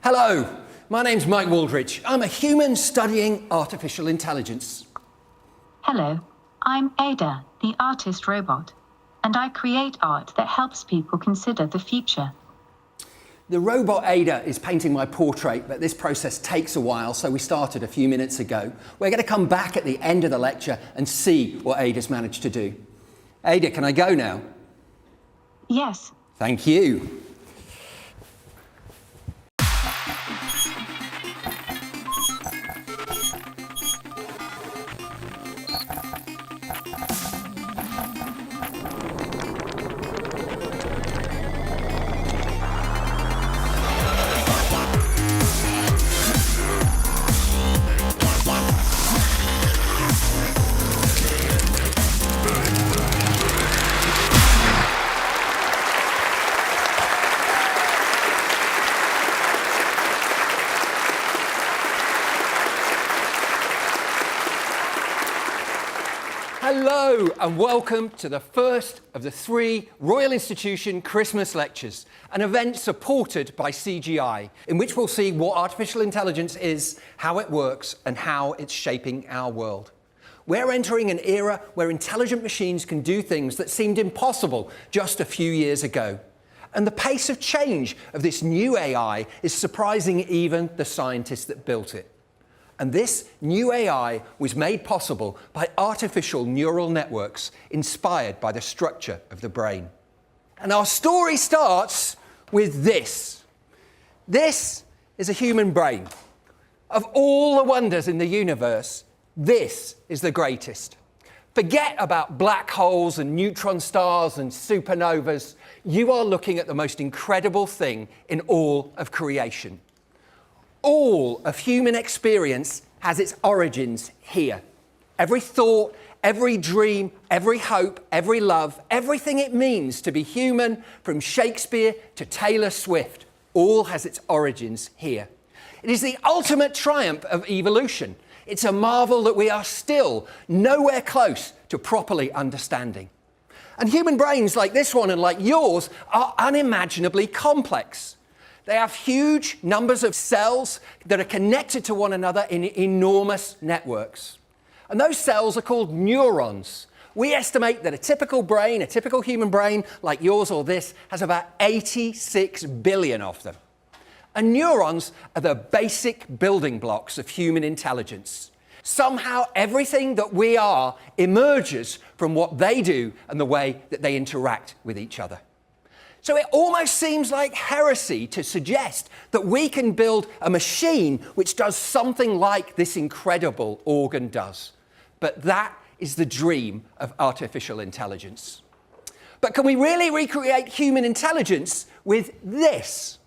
Hello, my name's Mike Wooldridge. I'm a human studying artificial intelligence. Hello, I'm Ada, the artist robot, and I create art that helps people consider the future. The robot Ada is painting my portrait, but this process takes a while, so we started a few minutes ago. We're going to come back at the end of the lecture and see what Ada's managed to do. Ada, can I go now? Yes. Thank you. Hello and welcome to the first of the 3 Royal Institution Christmas Lectures, an event supported by CGI, in which we'll see what artificial intelligence is, how it works, and how it's shaping our world. We're entering an era where intelligent machines can do things that seemed impossible just a few years ago. And the pace of change of this new AI is surprising even the scientists that built it. And this new AI was made possible by artificial neural networks inspired by the structure of the brain. And our story starts with this. This is a human brain. Of all the wonders in the universe, this is the greatest. Forget about black holes and neutron stars and supernovas. You are looking at the most incredible thing in all of creation. All of human experience has its origins here. Every thought, every dream, every hope, every love, everything it means to be human, from Shakespeare to Taylor Swift, all has its origins here. It is the ultimate triumph of evolution. It's a marvel that we are still nowhere close to properly understanding. And human brains like this one and like yours are unimaginably complex. They have huge numbers of cells that are connected to one another in enormous networks. And those cells are called neurons. We estimate that a typical brain, a typical human brain like yours or this, has about 86 billion of them. And neurons are the basic building blocks of human intelligence. Somehow everything that we are emerges from what they do and the way that they interact with each other. So it almost seems like heresy to suggest that we can build a machine which does something like this incredible organ does. But that is the dream of artificial intelligence. But can we really recreate human intelligence with this?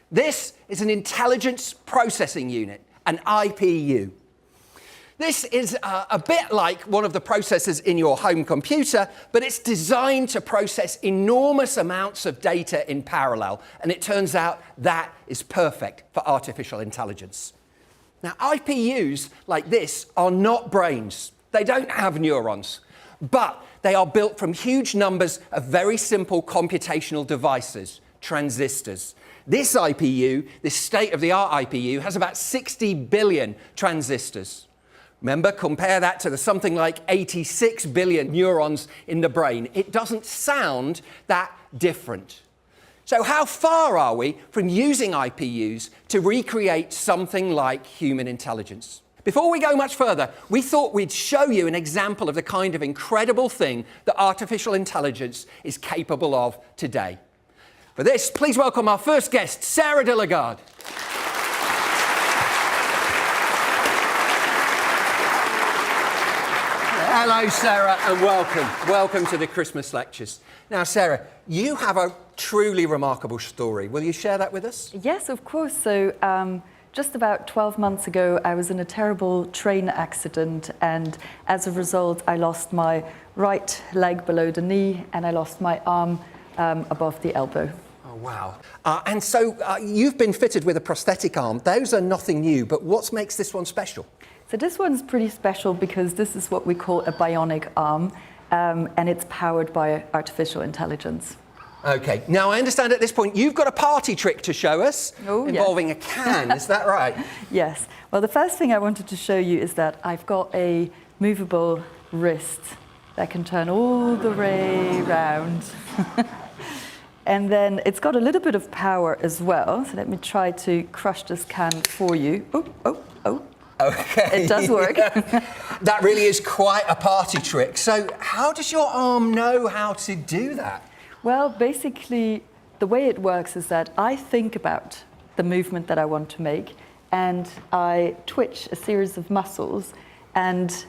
This is an intelligence processing unit, an IPU. This is a bit like one of the processors in your home computer, but it's designed to process enormous amounts of data in parallel. And it turns out that is perfect for artificial intelligence. Now, IPUs like this are not brains. They don't have neurons, but they are built from huge numbers of very simple computational devices, transistors. This IPU, this state-of-the-art IPU, has about 60 billion transistors. Remember, compare that to the something like 86 billion neurons in the brain. It doesn't sound that different. So how far are we from using IPUs to recreate something like human intelligence? Before we go much further, we thought we'd show you an example of the kind of incredible thing that artificial intelligence is capable of today. For this, please welcome our first guest, Sarah de la Garde. Hello, Sarah, and welcome. Welcome to the Christmas Lectures. Now, Sarah, you have a truly remarkable story. Will you share that with us? Yes, of course. So, just about 12 months ago, I was in a terrible train accident, and as a result, I lost my right leg below the knee, and I lost my arm above the elbow. Oh, wow. And so you've been fitted with a prosthetic arm. Those are nothing new, but what makes this one special? So this one's pretty special because this is what we call a bionic arm. and it's powered by artificial intelligence. Okay, now I understand at this point you've got a party trick to show us involving a can, is that right? Yes. Well, the first thing I wanted to show you is that I've got a movable wrist that can turn all the way round. And then it's got a little bit of power as well. So let me try to crush this can for you. Oh. Okay. It does work. That really is quite a party trick. So how does your arm know how to do that? Well, basically, the way it works is that I think about the movement that I want to make, and I twitch a series of muscles, and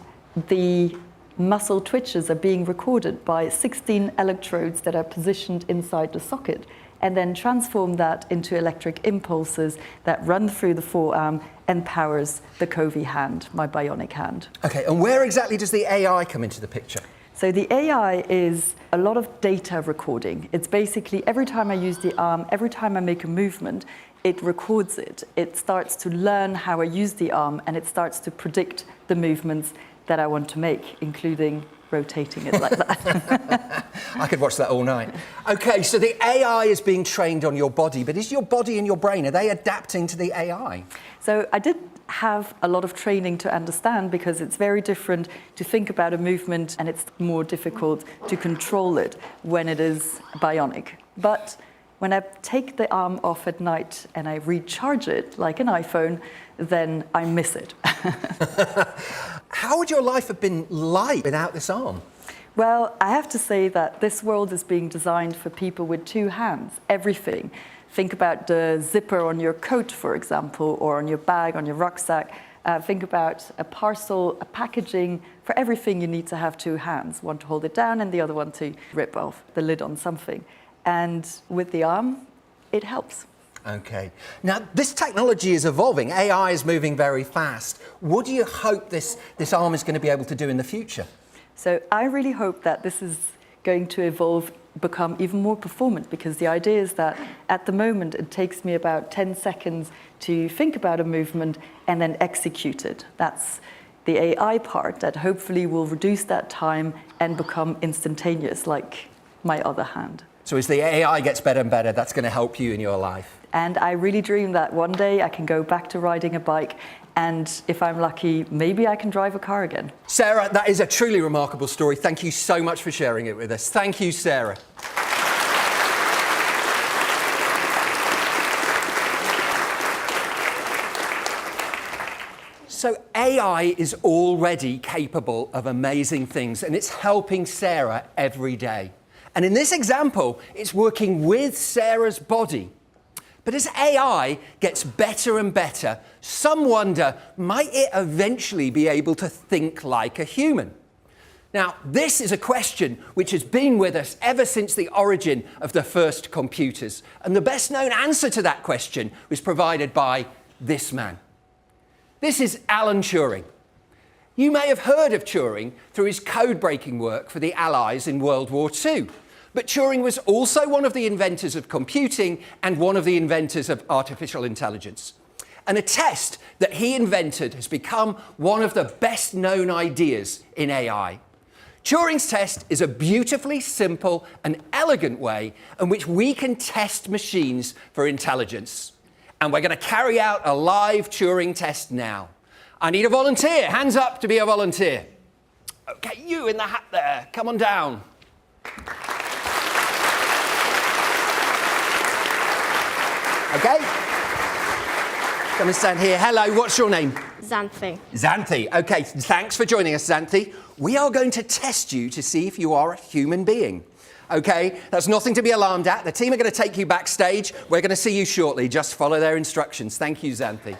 the muscle twitches are being recorded by 16 electrodes that are positioned inside the socket, and then transform that into electric impulses that run through the forearm and powers the Covey hand, my bionic hand. Okay, and where exactly does the AI come into the picture? So the AI is a lot of data recording. It's basically every time I use the arm, every time I make a movement, it records it. It starts to learn how I use the arm, and it starts to predict the movements that I want to make, including rotating it like that. I could watch that all night. Okay, so the AI is being trained on your body, but is your body and your brain, are they adapting to the AI? So I did have a lot of training to understand, because it's very different to think about a movement, and it's more difficult to control it when it is bionic. But when I take the arm off at night and I recharge it like an iPhone, then I miss it. How would your life have been like without this arm? Well, I have to say that this world is being designed for people with two hands, everything. Think about the zipper on your coat, for example, or on your bag, on your rucksack. Think about a parcel, a packaging. For everything, you need to have two hands, one to hold it down and the other one to rip off the lid on something. And with the arm, it helps. Okay. Now, this technology is evolving. AI is moving very fast. What do you hope this arm is going to be able to do in the future? So I really hope that this is going to evolve, become even more performant, because the idea is that at the moment it takes me about 10 seconds to think about a movement and then execute it. That's the AI part that hopefully will reduce that time and become instantaneous, like my other hand. So as the AI gets better and better, that's going to help you in your life? And I really dream that one day I can go back to riding a bike, and if I'm lucky, maybe I can drive a car again. Sarah, that is a truly remarkable story. Thank you so much for sharing it with us. Thank you, Sarah. So AI is already capable of amazing things, and it's helping Sarah every day. And in this example, it's working with Sarah's body. But as AI gets better and better, some wonder, might it eventually be able to think like a human? Now, this is a question which has been with us ever since the origin of the first computers. And the best known answer to that question was provided by this man. This is Alan Turing. You may have heard of Turing through his code-breaking work for the Allies in World War II. But Turing was also one of the inventors of computing and one of the inventors of artificial intelligence. And a test that he invented has become one of the best-known ideas in AI. Turing's test is a beautifully simple and elegant way in which we can test machines for intelligence. And we're going to carry out a live Turing test now. I need a volunteer. Hands up to be a volunteer. Okay, you in the hat there. Come on down. Okay? Come and stand here. Hello, what's your name? Xanthi. Xanthi. Okay, thanks for joining us, Xanthi. We are going to test you to see if you are a human being. Okay, that's nothing to be alarmed at. The team are going to take you backstage. We're going to see you shortly. Just follow their instructions. Thank you, Xanthi.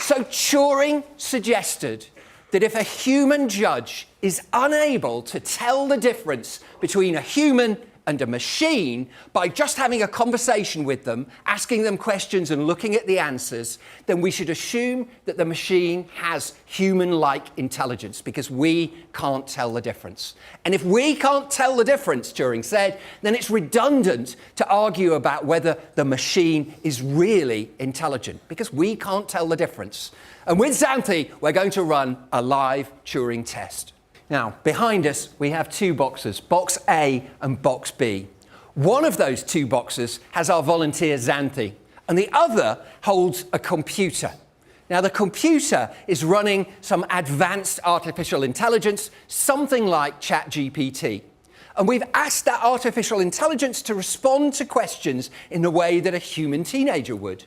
So Turing suggested that if a human judge is unable to tell the difference between a human and a machine by just having a conversation with them, asking them questions and looking at the answers, then we should assume that the machine has human-like intelligence because we can't tell the difference. And if we can't tell the difference, Turing said, then it's redundant to argue about whether the machine is really intelligent because we can't tell the difference. And with Xanthi, we're going to run a live Turing test. Now, behind us, we have two boxes, box A and box B. One of those two boxes has our volunteer Xanthi, and the other holds a computer. Now, the computer is running some advanced artificial intelligence, something like ChatGPT. And we've asked that artificial intelligence to respond to questions in the way that a human teenager would.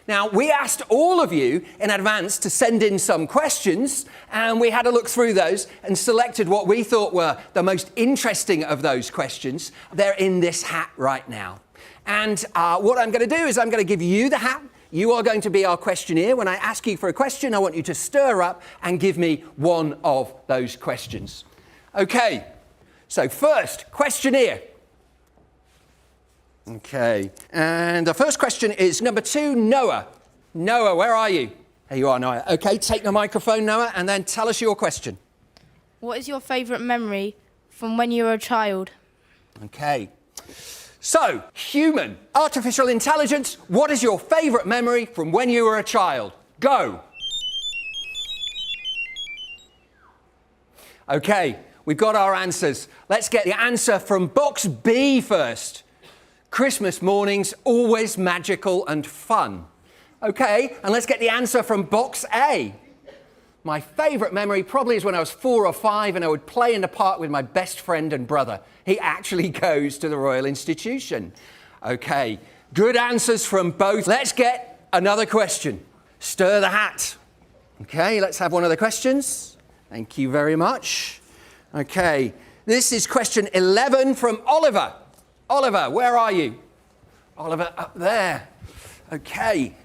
Now, we asked all of you in advance to send in some questions, and we had a look through those and selected what we thought were the most interesting of those questions. They're in this hat right now. And what I'm going to do is I'm going to give you the hat. You are going to be our questionnaire. When I ask you for a question, I want you to stir up and give me one of those questions. Okay, so first, questionnaire. Okay, and the first question is number 2, Noah. Noah, where are you? There you are, Noah. Okay, take the microphone, Noah, and then tell us your question. What is your favourite memory from when you were a child? Okay, so human, artificial intelligence, what is your favourite memory from when you were a child? Go. Okay, we've got our answers. Let's get the answer from box B first. Christmas mornings, always magical and fun. Okay, and let's get the answer from box A. My favourite memory probably is when I was 4 or 5 and I would play in the park with my best friend and brother. He actually goes to the Royal Institution. Okay, good answers from both. Let's get another question. Stir the hat. Okay, let's have one of the questions. Thank you very much. Okay, this is question 11 from Oliver. Oliver, where are you? Oliver, up there. Okay.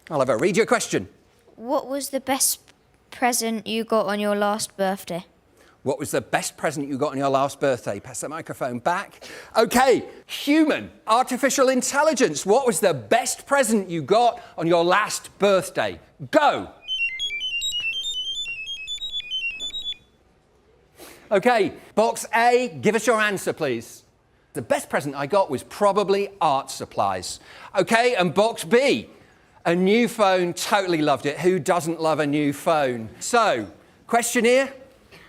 Oliver, read your question. What was the best present you got on your last birthday? What was the best present you got on your last birthday? Pass the microphone back. Okay, human, artificial intelligence. What was the best present you got on your last birthday? Go. Okay, box A, give us your answer, please. The best present I got was probably art supplies. Okay, and box B, a new phone, totally loved it. Who doesn't love a new phone? So, questionnaire,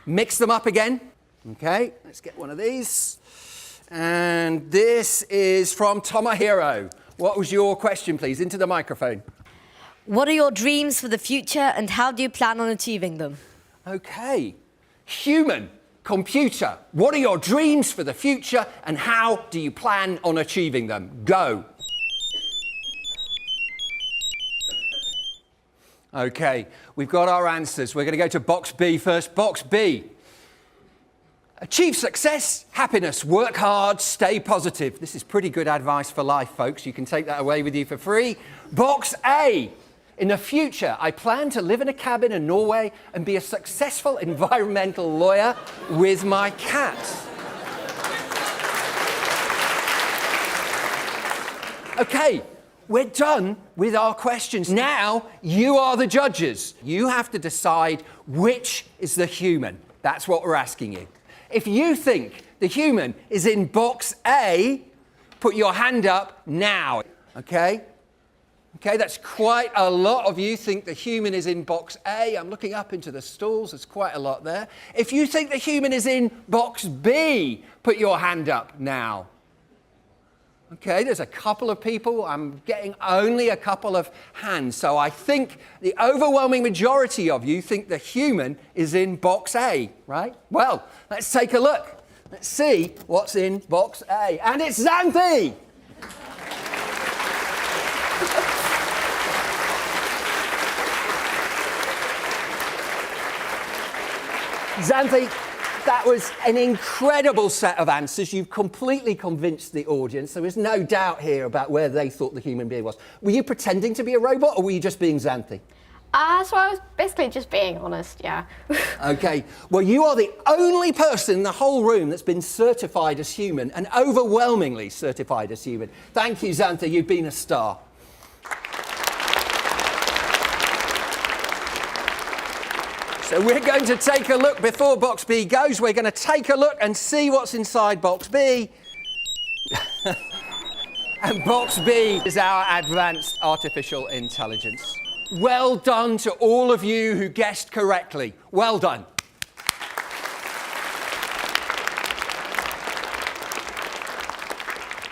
mix them up again. Okay, let's get one of these. And this is from Tomohiro. What was your question, please? Into the microphone. What are your dreams for the future and how do you plan on achieving them? Okay, human. Computer, what are your dreams for the future and how do you plan on achieving them? Go. Okay, we've got our answers. We're going to go to box B first. Box B. Achieve success, happiness, work hard, stay positive. This is pretty good advice for life, folks. You can take that away with you for free. Box A. In the future, I plan to live in a cabin in Norway and be a successful environmental lawyer with my cat. Okay, we're done with our questions. Now, you are the judges. You have to decide which is the human. That's what we're asking you. If you think the human is in box A, put your hand up now, okay? Okay, that's quite a lot of you think the human is in box A. I'm looking up into the stalls. There's quite a lot there. If you think the human is in box B, put your hand up now. Okay, there's a couple of people. I'm getting only a couple of hands. So I think the overwhelming majority of you think the human is in box A, right? Well, let's take a look. Let's see what's in box A. And it's Xanthi! Xanthi, that was an incredible set of answers. You've completely convinced the audience. There was no doubt here about where they thought the human being was. Were you pretending to be a robot or were you just being Xanthi? So I was basically just being honest, yeah. Okay, well, you are the only person in the whole room that's been certified as human, and overwhelmingly certified as human. Thank you, Xantha, you've been a star. So we're going to take a look, before box B goes, we're going to take a look and see what's inside box B. And box B is our advanced artificial intelligence. Well done to all of you who guessed correctly. Well done.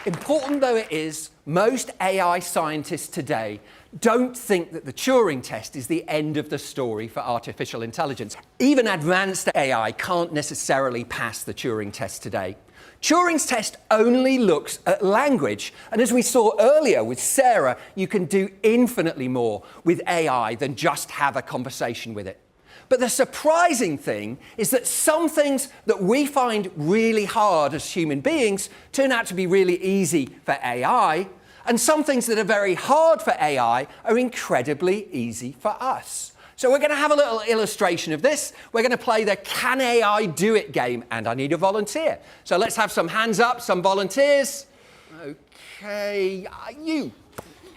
Important though it is, most AI scientists today don't think that the Turing test is the end of the story for artificial intelligence. Even advanced AI can't necessarily pass the Turing test today. Turing's test only looks at language, and as we saw earlier with Sarah, you can do infinitely more with AI than just have a conversation with it. But the surprising thing is that some things that we find really hard as human beings turn out to be really easy for AI, and some things that are very hard for AI are incredibly easy for us. So we're going to have a little illustration of this. We're going to play the Can AI Do It game, and I need a volunteer. So let's have some hands up, some volunteers. Okay, you,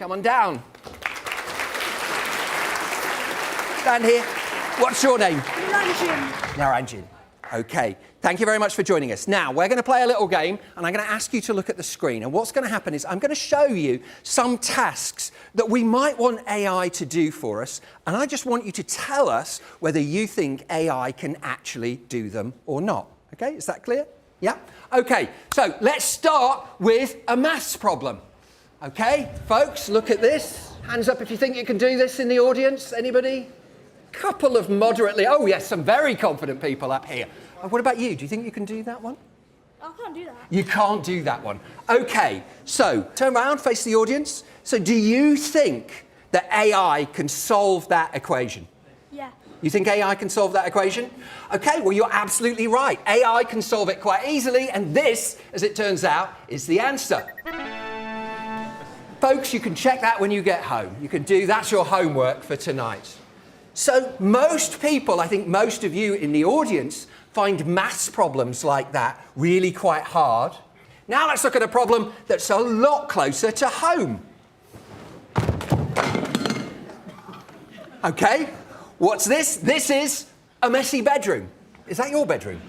come on down. Stand here. What's your name? Naranjin. Okay, thank you very much for joining us. Now, we're going to play a little game, and I'm going to ask you to look at the screen. And what's going to happen is I'm going to show you some tasks that we might want AI to do for us, and I just want you to tell us whether you think AI can actually do them or not. Okay, is that clear? Yeah? Okay, so let's start with a maths problem. Okay, folks, look at this. Hands up if you think you can do this in the audience. Anybody? Couple of moderately, oh yes, some very confident people up here. What about you? Do you think you can do that one? I can't do that. You can't do that one. Okay, so turn around, face the audience. So do you think that AI can solve that equation? Yeah. You think AI can solve that equation? Okay, well, you're absolutely right. AI can solve it quite easily, and this, as it turns out, is the answer. Folks, you can check that when you get home. You can do, that's your homework for tonight. So most people, I think most of you in the audience, find maths problems like that really quite hard. Now let's look at a problem that's a lot closer to home. Okay, what's this? This is a messy bedroom. Is that your bedroom?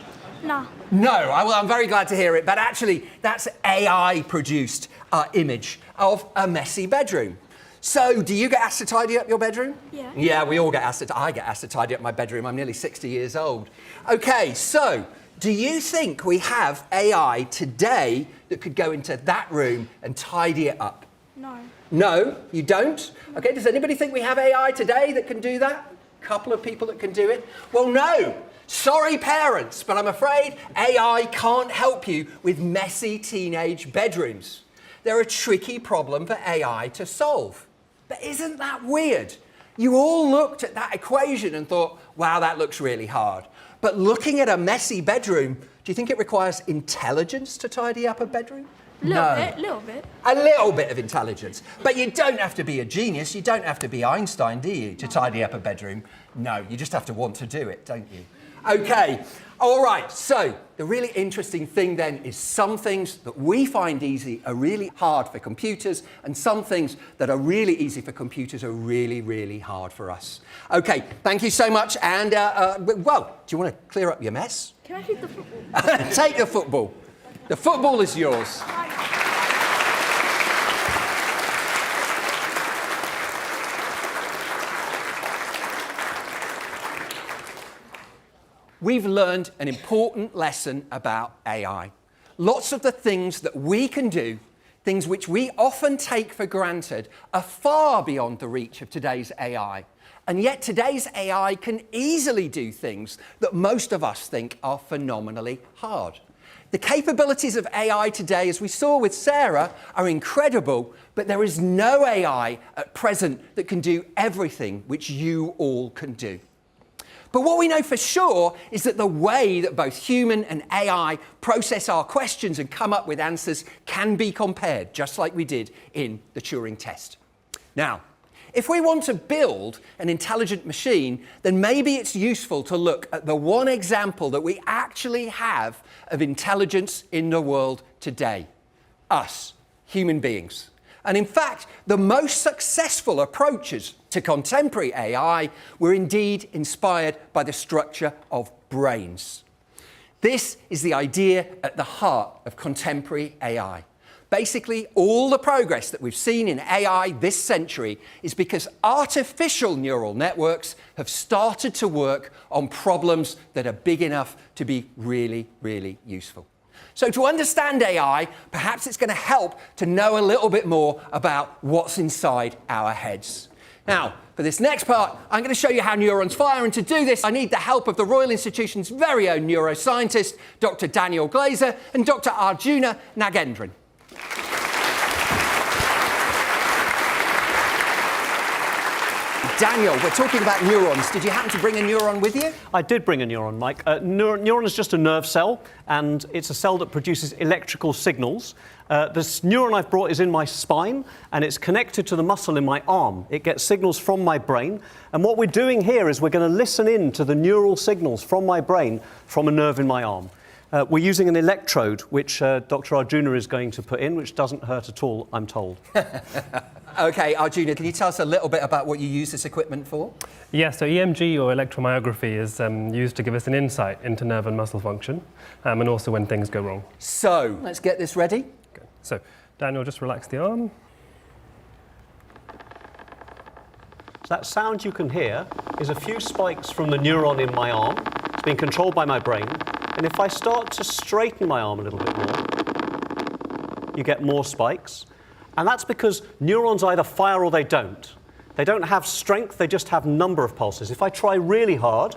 No. No, well, I'm very glad to hear it, but actually that's AI-produced image of a messy bedroom. So, do you get asked to tidy up your bedroom? Yeah. Yeah, we all get asked to, I get asked to tidy up my bedroom. I'm nearly 60 years old. Okay, so, do you think we have AI today that could go into that room and tidy it up? No. No, you don't? Okay, does anybody think we have AI today that can do that? A couple of people that can do it? Well, no. Sorry, parents, but I'm afraid AI can't help you with messy teenage bedrooms. They're a tricky problem for AI to solve. But isn't that weird? You all looked at that equation and thought, wow, that looks really hard. But looking at a messy bedroom, do you think it requires intelligence to tidy up a bedroom? Little bit. A little bit of intelligence. But you don't have to be a genius. You don't have to be Einstein, do you, to tidy up a bedroom? No, you just have to want to do it, don't you? Okay, all right, so the really interesting thing then is some things that we find easy are really hard for computers, and some things that are really easy for computers are really, really hard for us. Okay, thank you so much, and well, do you want to clear up your mess? Can I take the football? Take the football. The football is yours. We've learned an important lesson about AI. Lots of the things that we can do, things which we often take for granted, are far beyond the reach of today's AI. And yet today's AI can easily do things that most of us think are phenomenally hard. The capabilities of AI today, as we saw with Sarah, are incredible, but there is no AI at present that can do everything which you all can do. But what we know for sure is that the way that both human and AI process our questions and come up with answers can be compared, just like we did in the Turing test. Now, If we want to build an intelligent machine, then maybe it's useful to look at the one example that we actually have of intelligence in the world today. Us, human beings. And in fact, the most successful approaches to contemporary AI were indeed inspired by the structure of brains. This is the idea at the heart of contemporary AI. Basically, all the progress that we've seen in AI this century is because artificial neural networks have started to work on problems that are big enough to be really, really useful. So to understand AI, perhaps it's going to help to know a little bit more about what's inside our heads. Now, for this next part, I'm going to show you how neurons fire, and to do this, I need the help of the Royal Institution's very own neuroscientist, Dr. Daniel Glaser and Dr. Arjuna Nagendran. Daniel, we're talking about neurons. Did you happen to bring a neuron with you? I did bring a neuron, Mike. Neuron is just a nerve cell, and it's a cell that produces electrical signals. This neuron I've brought is in my spine, and it's connected to the muscle in my arm. It gets signals from my brain, and what we're doing here is we're going to listen in to the neural signals from my brain from a nerve in my arm. We're using an electrode, which Dr. Arjuna is going to put in, which doesn't hurt at all, I'm told. OK, Arjuna, can you tell us a little bit about what you use this equipment for? Yeah, so EMG, or electromyography, is used to give us an insight into nerve and muscle function, and also when things go wrong. So, let's get this ready. Okay. So, Daniel, just relax the arm. So that sound you can hear is a few spikes from the neuron in my arm. It's being controlled by my brain. And if I start to straighten my arm a little bit more, you get more spikes. And that's because neurons either fire or they don't. They don't have strength, they just have number of pulses. If I try really hard,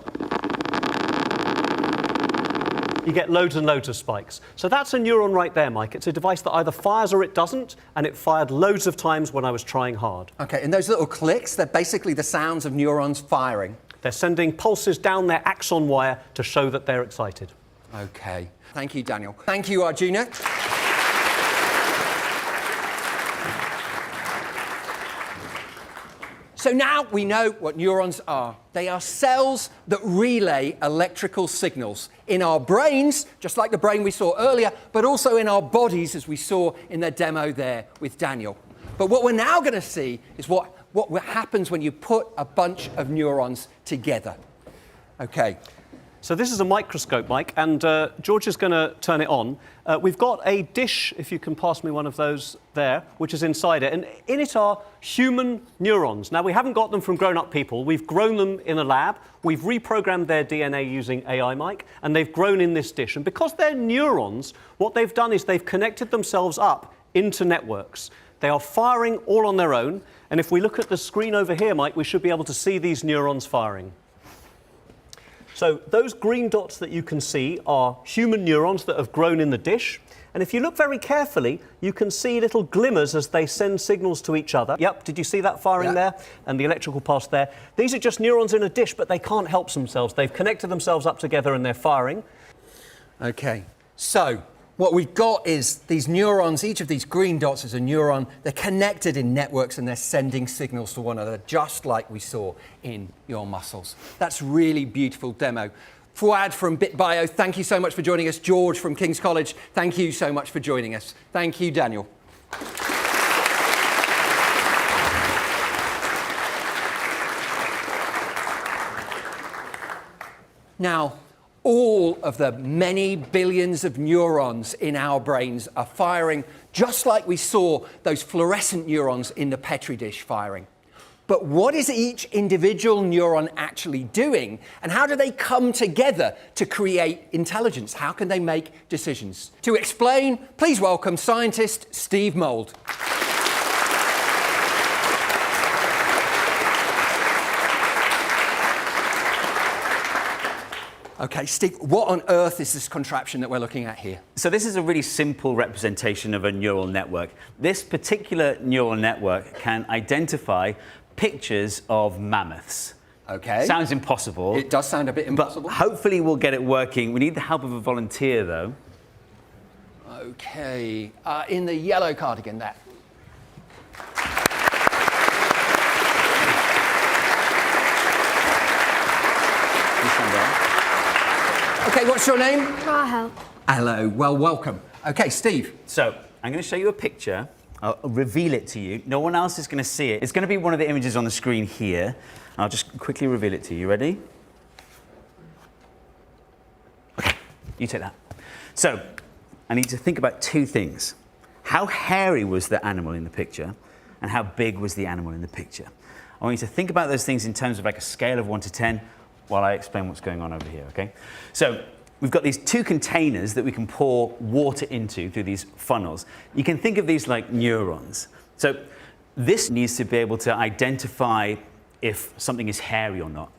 you get loads and loads of spikes. So that's a neuron right there, Mike. It's a device that either fires or it doesn't, and it fired loads of times when I was trying hard. OK, and those little clicks, they're basically the sounds of neurons firing. They're sending pulses down their axon wire to show that they're excited. OK. Thank you, Daniel. Thank you, Arjuna. So now we know what neurons are. They are cells that relay electrical signals in our brains, just like the brain we saw earlier, but also in our bodies, as we saw in the demo there with Daniel. But what we're now going to see is what happens when you put a bunch of neurons together. OK. So this is a microscope, Mike, and George is going to turn it on. We've got a dish, if you can pass me one of those there, which is inside it, and in it are human neurons. Now, we haven't got them from grown-up people. We've grown them in a lab. We've reprogrammed their DNA using AI, Mike, and they've grown in this dish. And because they're neurons, what they've done is they've connected themselves up into networks. They are firing all on their own, and if we look at the screen over here, Mike, we should be able to see these neurons firing. So those green dots that you can see are human neurons that have grown in the dish. And if you look very carefully, you can see little glimmers as they send signals to each other. Yep, did you see that firing there? And the electrical pulse there. These are just neurons in a dish, but they can't help themselves. They've connected themselves up together and they're firing. OK, so what we've got is these neurons, each of these green dots is a neuron. They're connected in networks and they're sending signals to one another, just like we saw in your muscles. That's really beautiful demo. Fuad from BitBio, thank you so much for joining us. George from King's College, thank you so much for joining us. Thank you, Daniel. Now, all of the many billions of neurons in our brains are firing just like we saw those fluorescent neurons in the Petri dish firing. But what is each individual neuron actually doing, and how do they come together to create intelligence? How can they make decisions? To explain, please welcome scientist Steve Mould. OK, Steve, what on earth is this contraption that we're looking at here? So this is a really simple representation of a neural network. This particular neural network can identify pictures of mammoths. OK. Sounds impossible. It does sound a bit impossible. But hopefully we'll get it working. We need the help of a volunteer, though. OK, in the yellow cardigan there. OK, what's your name? Rahel. Hello, well, welcome. OK, Steve. So, I'm going to show you a picture. I'll reveal it to you. No one else is going to see it. It's going to be one of the images on the screen here. I'll just quickly reveal it to you. You ready? OK, you take that. So, I need to think about two things. How hairy was the animal in the picture, and how big was the animal in the picture? I want you to think about those things in terms of like a scale of 1 to 10 while I explain what's going on over here, okay? So we've got these two containers that we can pour water into through these funnels. You can think of these like neurons. So this needs to be able to identify if something is hairy or not.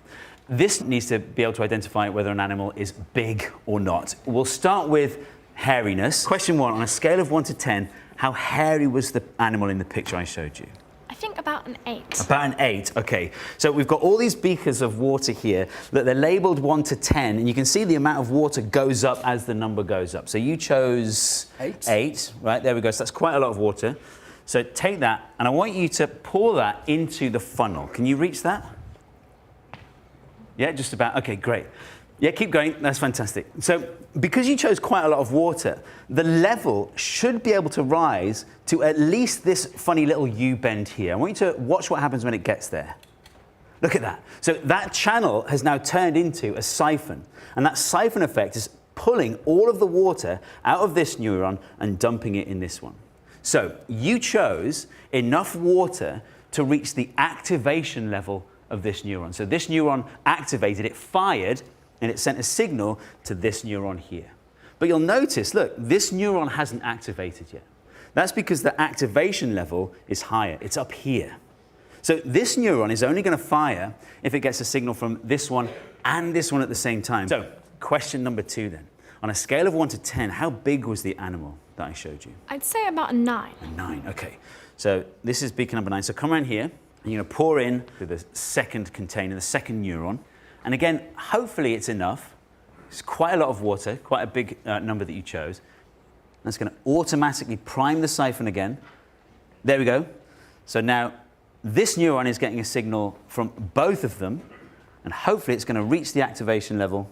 This needs to be able to identify whether an animal is big or not. We'll start with hairiness. Question 1, on a scale of 1 to 10, how hairy was the animal in the picture I showed you? I think about an 8. About an 8, okay. So we've got all these beakers of water here that they're labelled 1 to 10, and you can see the amount of water goes up as the number goes up. So you chose 8, right? There we go. So that's quite a lot of water. So take that, and I want you to pour that into the funnel. Can you reach that? Yeah, just about. Okay, great. Yeah, keep going. That's fantastic. So because you chose quite a lot of water, the level should be able to rise to at least this funny little U-bend here. I want you to watch what happens when it gets there. Look at that. So that channel has now turned into a siphon, and that siphon effect is pulling all of the water out of this neuron and dumping it in this one. So you chose enough water to reach the activation level of this neuron. So this neuron activated, it fired, and it sent a signal to this neuron here. But you'll notice, look, this neuron hasn't activated yet. That's because the activation level is higher. It's up here. So this neuron is only going to fire if it gets a signal from this one and this one at the same time. So question number 2 then. On a scale of 1 to 10, how big was the animal that I showed you? I'd say about a 9. A 9, okay. So this is beaker number 9. So come around here, and you're going to pour in to the second container, the second neuron. And again, hopefully it's enough. It's quite a lot of water, quite a big number that you chose. That's going to automatically prime the siphon again. There we go. So now this neuron is getting a signal from both of them, and hopefully it's going to reach the activation level.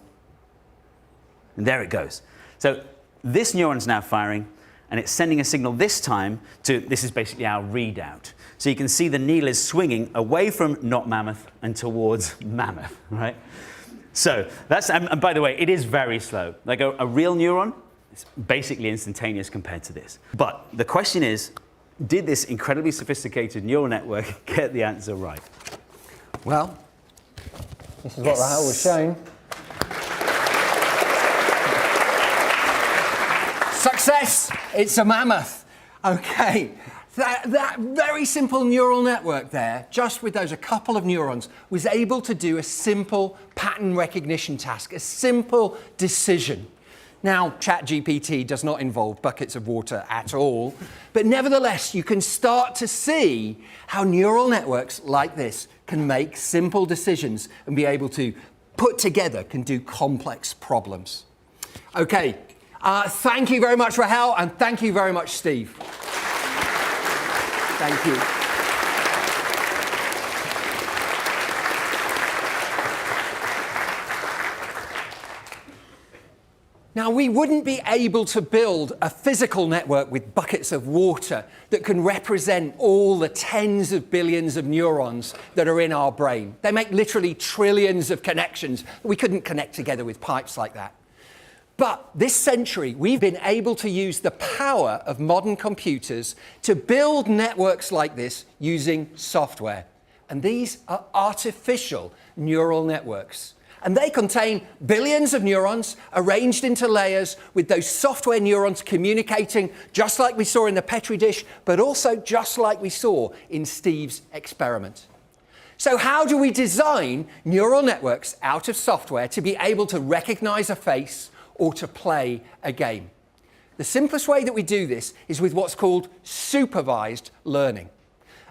And there it goes. So this neuron's now firing, and it's sending a signal this time to, this is basically our readout. So you can see the needle is swinging away from not mammoth and towards mammoth, right? So that's, and by the way, it is very slow. Like a real neuron, it's basically instantaneous compared to this. But the question is, did this incredibly sophisticated neural network get the answer right? Well, this is what Rahel was showing. Success! It's a mammoth. Okay. That very simple neural network there, just with those a couple of neurons, was able to do a simple pattern recognition task, a simple decision. Now, ChatGPT does not involve buckets of water at all, but nevertheless, you can start to see how neural networks like this can make simple decisions and be able to put together, can do complex problems. Okay, thank you very much, Rahel, and thank you very much, Steve. Thank you. Now, we wouldn't be able to build a physical network with buckets of water that can represent all the tens of billions of neurons that are in our brain. They make literally trillions of connections. We couldn't connect together with pipes like that. But this century, we've been able to use the power of modern computers to build networks like this using software. And these are artificial neural networks. And they contain billions of neurons arranged into layers with those software neurons communicating just like we saw in the Petri dish, but also just like we saw in Steve's experiment. So how do we design neural networks out of software to be able to recognize a face or to play a game? The simplest way that we do this is with what's called supervised learning.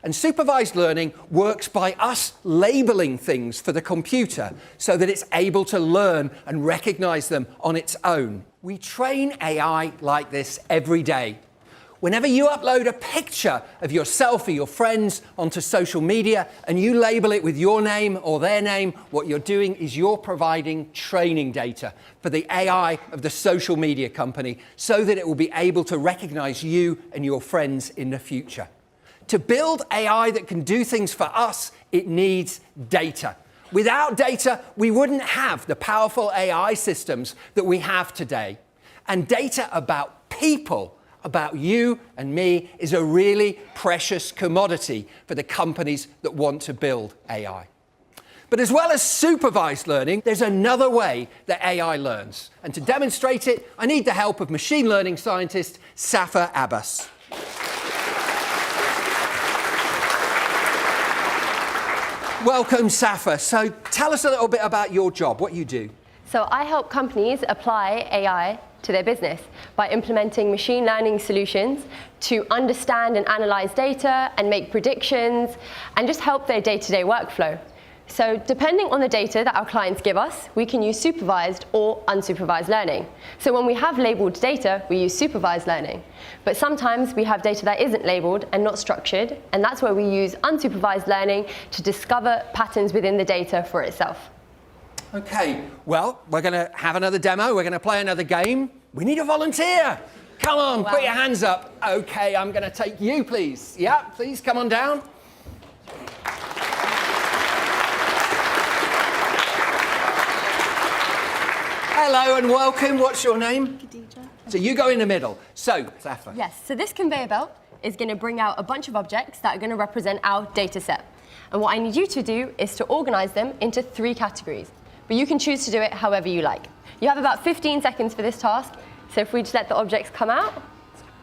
And supervised learning works by us labeling things for the computer so that it's able to learn and recognize them on its own. We train AI like this every day. Whenever you upload a picture of yourself or your friends onto social media and you label it with your name or their name, what you're doing is you're providing training data for the AI of the social media company so that it will be able to recognize you and your friends in the future. To build AI that can do things for us, it needs data. Without data, we wouldn't have the powerful AI systems that we have today. And data about people, about you and me, is a really precious commodity for the companies that want to build AI. But as well as supervised learning, there's another way that AI learns. And to demonstrate it, I need the help of machine learning scientist Safa Abbas. Welcome, Safa. So tell us a little bit about your job, what you do. So I help companies apply AI to their business by implementing machine learning solutions to understand and analyze data and make predictions and just help their day-to-day workflow. So depending on the data that our clients give us, we can use supervised or unsupervised learning. So when we have labeled data, we use supervised learning. But sometimes we have data that isn't labeled and not structured, and that's where we use unsupervised learning to discover patterns within the data for itself. Okay, well, we're going to have another demo. We're going to play another game. We need a volunteer. Come on, put your hands up. Okay, I'm going to take you, please. Yeah, please come on down. Hello and welcome. What's your name? Khadija. So you go in the middle. So, Safa. Yes, so this conveyor belt is going to bring out a bunch of objects that are going to represent our data set. And what I need you to do is to organize them into 3 categories. But you can choose to do it however you like. You have about 15 seconds for this task. So if we just let the objects come out.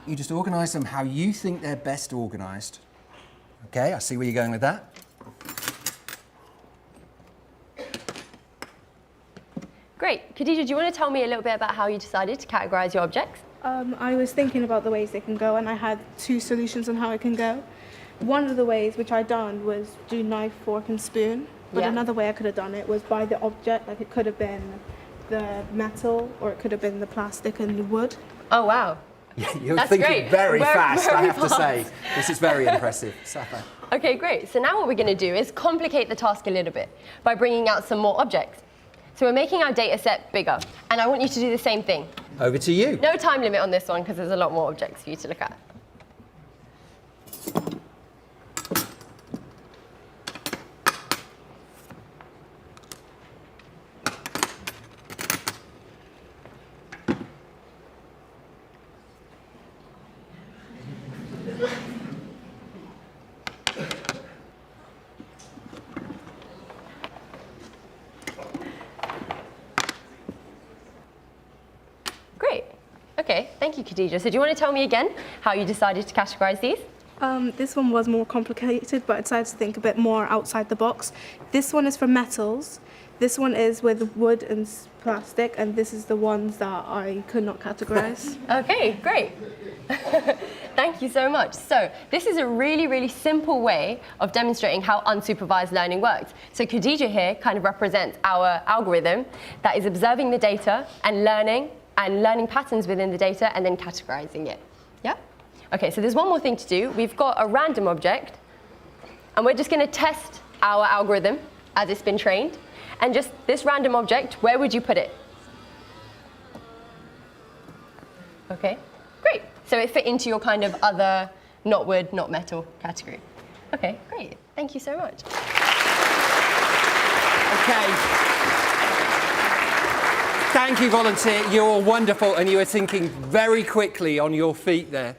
You just organize them how you think they're best organized. Okay, I see where you're going with that. Great. Khadija, do you want to tell me a little bit about how you decided to categorize your objects? I was thinking about the ways they can go, and I had 2 solutions on how it can go. One of the ways which I done was do knife, fork, and spoon. But another way I could have done it was by the object. Like it could have been the metal, or it could have been the plastic and the wood. Oh wow! You're That's thinking great. very fast, very I have fast. to say. This is very impressive. Safa. Okay, great. So now what we're going to do is complicate the task a little bit by bringing out some more objects. So we're making our data set bigger, and I want you to do the same thing. Over to you. No time limit on this one because there's a lot more objects for you to look at. Great. Okay, thank you, Khadija. So do you want to tell me again how you decided to categorize these? This one was more complicated, but I decided to think a bit more outside the box. This one is for metals. This one is with wood and plastic, and this is the ones that I could not categorize. Okay, great. Thank you so much. So this is a really, really simple way of demonstrating how unsupervised learning works. So Khadija here kind of represents our algorithm that is observing the data and learning patterns within the data and then categorizing it. Yeah? Okay, so there's one more thing to do. We've got a random object, and we're just going to test our algorithm as it's been trained. And just this random object, where would you put it? Okay, great. So it fit into your kind of other not wood, not metal category. Okay, great. Thank you so much. Okay. Thank you, volunteer. You're wonderful, and you were thinking very quickly on your feet there.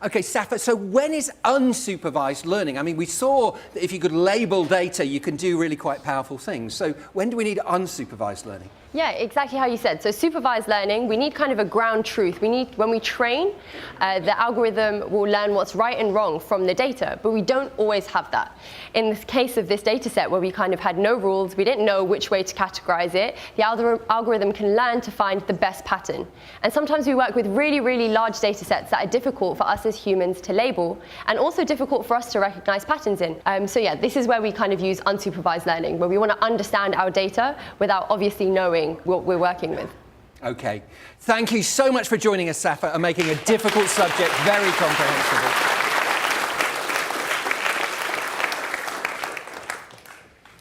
Okay, Safa, so when is unsupervised learning? I mean, we saw that if you could label data, you can do really quite powerful things. So when do we need unsupervised learning? Yeah, exactly how you said. So supervised learning, we need kind of a ground truth. When we train, the algorithm will learn what's right and wrong from the data, but we don't always have that. In the case of this data set where we kind of had no rules, we didn't know which way to categorize it, the algorithm can learn to find the best pattern. And sometimes we work with really, really large data sets that are difficult for us as humans to label, and also difficult for us to recognize patterns in. So yeah, this is where we kind of use unsupervised learning, where we want to understand our data without obviously knowing what we're working with. Okay. Thank you so much for joining us, Safa, and making a difficult subject very comprehensible.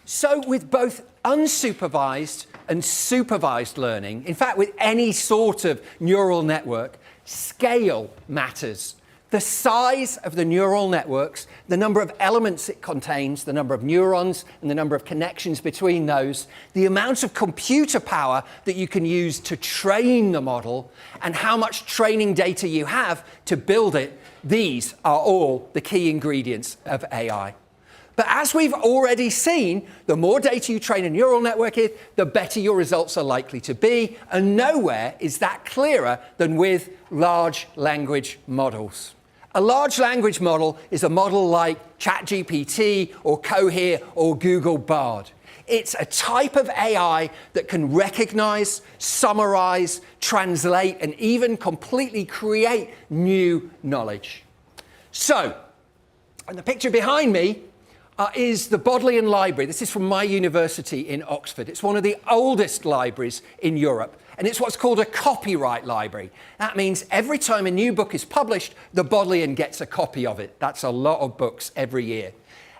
So with both unsupervised and supervised learning, in fact, with any sort of neural network, scale matters. The size of the neural networks, the number of elements it contains, the number of neurons and the number of connections between those, the amount of computer power that you can use to train the model, and how much training data you have to build it, these are all the key ingredients of AI. But as we've already seen, the more data you train a neural network with, the better your results are likely to be, and nowhere is that clearer than with large language models. A large language model is a model like ChatGPT or Cohere or Google Bard. It's a type of AI that can recognize, summarize, translate, and even completely create new knowledge. So, and the picture behind me is the Bodleian Library. This is from my university in Oxford. It's one of the oldest libraries in Europe, and it's what's called a copyright library. That means every time a new book is published, the Bodleian gets a copy of it. That's a lot of books every year.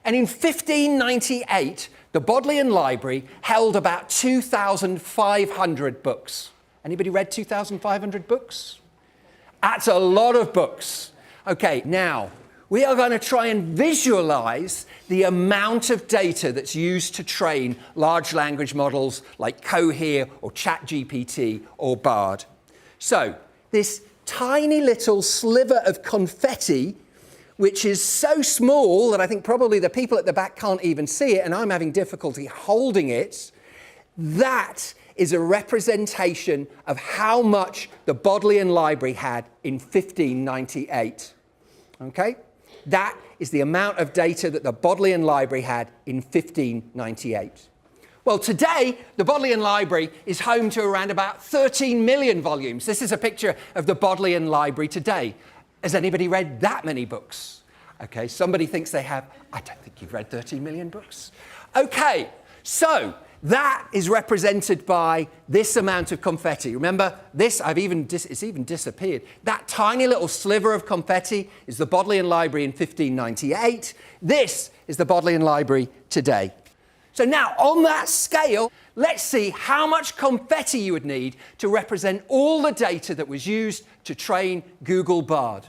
And in 1598, the Bodleian Library held about 2,500 books. Anybody read 2,500 books? That's a lot of books. Okay, now, we are going to try and visualize the amount of data that's used to train large language models like Cohere or ChatGPT or Bard. So, this tiny little sliver of confetti, which is so small that I think probably the people at the back can't even see it, and I'm having difficulty holding it, that is a representation of how much the Bodleian Library had in 1598. Okay? That is the amount of data that the Bodleian Library had in 1598. Well, today, the Bodleian Library is home to around about 13 million volumes. This is a picture of the Bodleian Library today. Has anybody read that many books? Okay, somebody thinks they have. I don't think you've read 13 million books. Okay, so that is represented by this amount of confetti. Remember, this, it's even disappeared. That tiny little sliver of confetti is the Bodleian Library in 1598. This is the Bodleian Library today. So now, on that scale, let's see how much confetti you would need to represent all the data that was used to train Google Bard.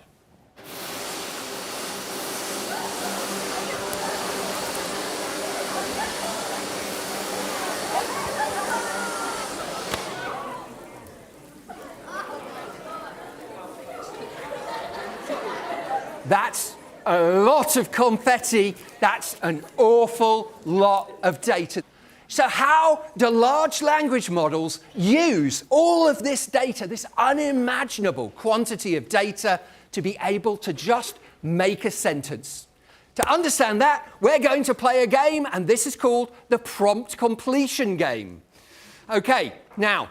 That's a lot of confetti. That's an awful lot of data. So how do large language models use all of this data, this unimaginable quantity of data, to be able to just make a sentence? To understand that, we're going to play a game, and this is called the prompt completion game. Okay, now,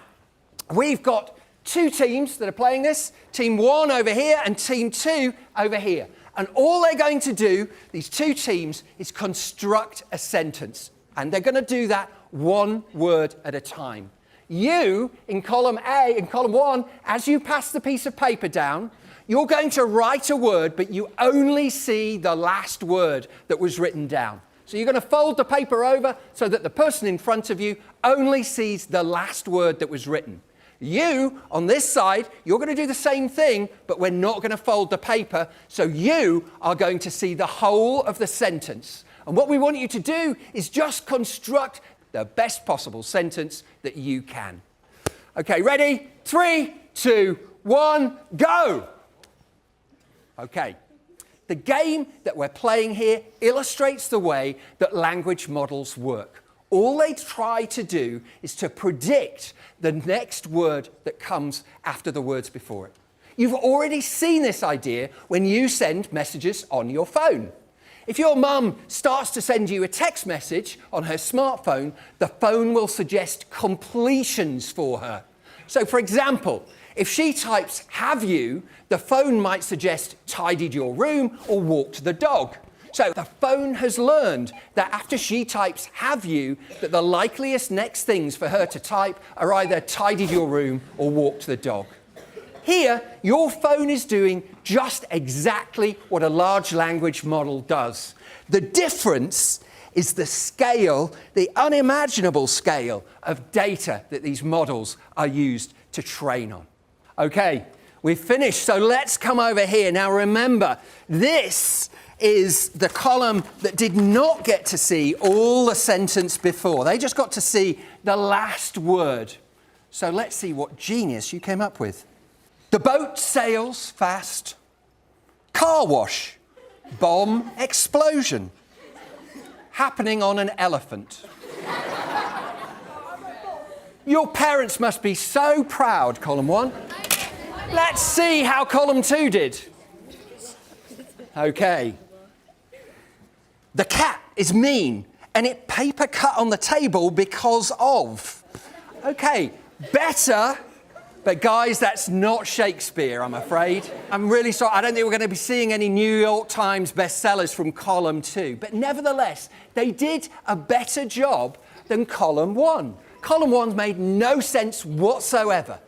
we've got two teams that are playing this, Team 1 over here and Team 2 over here. And all they're going to do, these two teams, is construct a sentence. And they're going to do that one word at a time. You, in column A, in column 1, as you pass the piece of paper down, you're going to write a word, but you only see the last word that was written down. So you're going to fold the paper over so that the person in front of you only sees the last word that was written. You, on this side, you're going to do the same thing, but we're not going to fold the paper, so you are going to see the whole of the sentence. And what we want you to do is just construct the best possible sentence that you can. Okay, ready? 3, 2, 1, go! Okay. The game that we're playing here illustrates the way that language models work. All they try to do is to predict the next word that comes after the words before it. You've already seen this idea when you send messages on your phone. If your mum starts to send you a text message on her smartphone, the phone will suggest completions for her. So, for example, if she types "have you," the phone might suggest "tidied your room" or "walked the dog." So the phone has learned that after she types "have you," that the likeliest next things for her to type are either tidied your room or walked the dog. Here, your phone is doing just exactly what a large language model does. The difference is the scale, the unimaginable scale of data that these models are used to train on. Okay, we've finished, so let's come over here. Now remember, this is the column that did not get to see all the sentence before. They just got to see the last word. So let's see what genius you came up with. The boat sails fast. Car wash. Bomb explosion. Happening on an elephant. Your parents must be so proud, column 1. Let's see how column 2 did. Okay. The cat is mean and it paper cut on the table because of. Okay, better, but guys, that's not Shakespeare, I'm afraid. I'm really sorry. I don't think we're going to be seeing any New York Times bestsellers from column 2. But nevertheless, they did a better job than column 1. Column 1's made no sense whatsoever.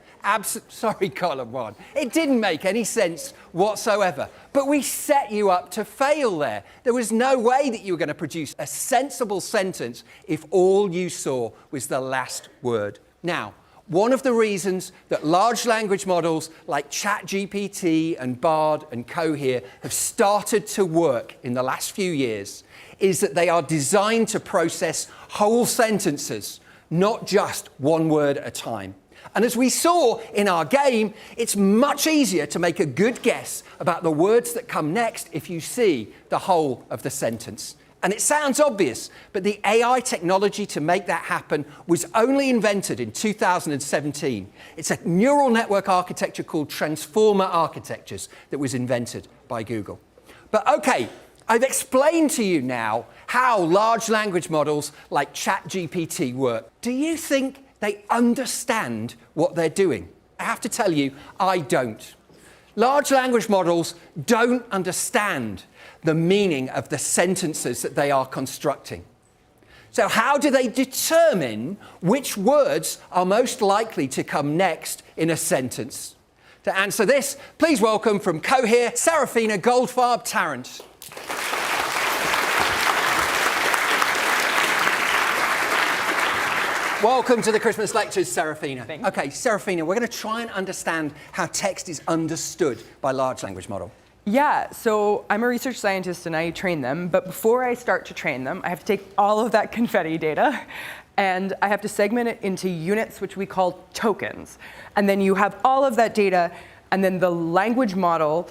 Sorry, column 1. It didn't make any sense whatsoever. But we set you up to fail there. There was no way that you were going to produce a sensible sentence if all you saw was the last word. Now, one of the reasons that large language models like ChatGPT and Bard and Cohere have started to work in the last few years is that they are designed to process whole sentences, not just one word at a time. And as we saw in our game, it's much easier to make a good guess about the words that come next if you see the whole of the sentence. And it sounds obvious, but the AI technology to make that happen was only invented in 2017. It's a neural network architecture called transformer architectures that was invented by Google. But okay, I've explained to you now how large language models like ChatGPT work. Do you think they understand what they're doing? I have to tell you, I don't. Large language models don't understand the meaning of the sentences that they are constructing. So how do they determine which words are most likely to come next in a sentence? To answer this, please welcome from Cohere, Serafina Goldfarb-Tarrant. Welcome to the Christmas Lectures, Serafina. Okay, Serafina, we're going to try and understand how text is understood by large language model. Yeah, so I'm a research scientist and I train them, but before I start to train them, I have to take all of that confetti data and I have to segment it into units, which we call tokens. And then you have all of that data, and then the language model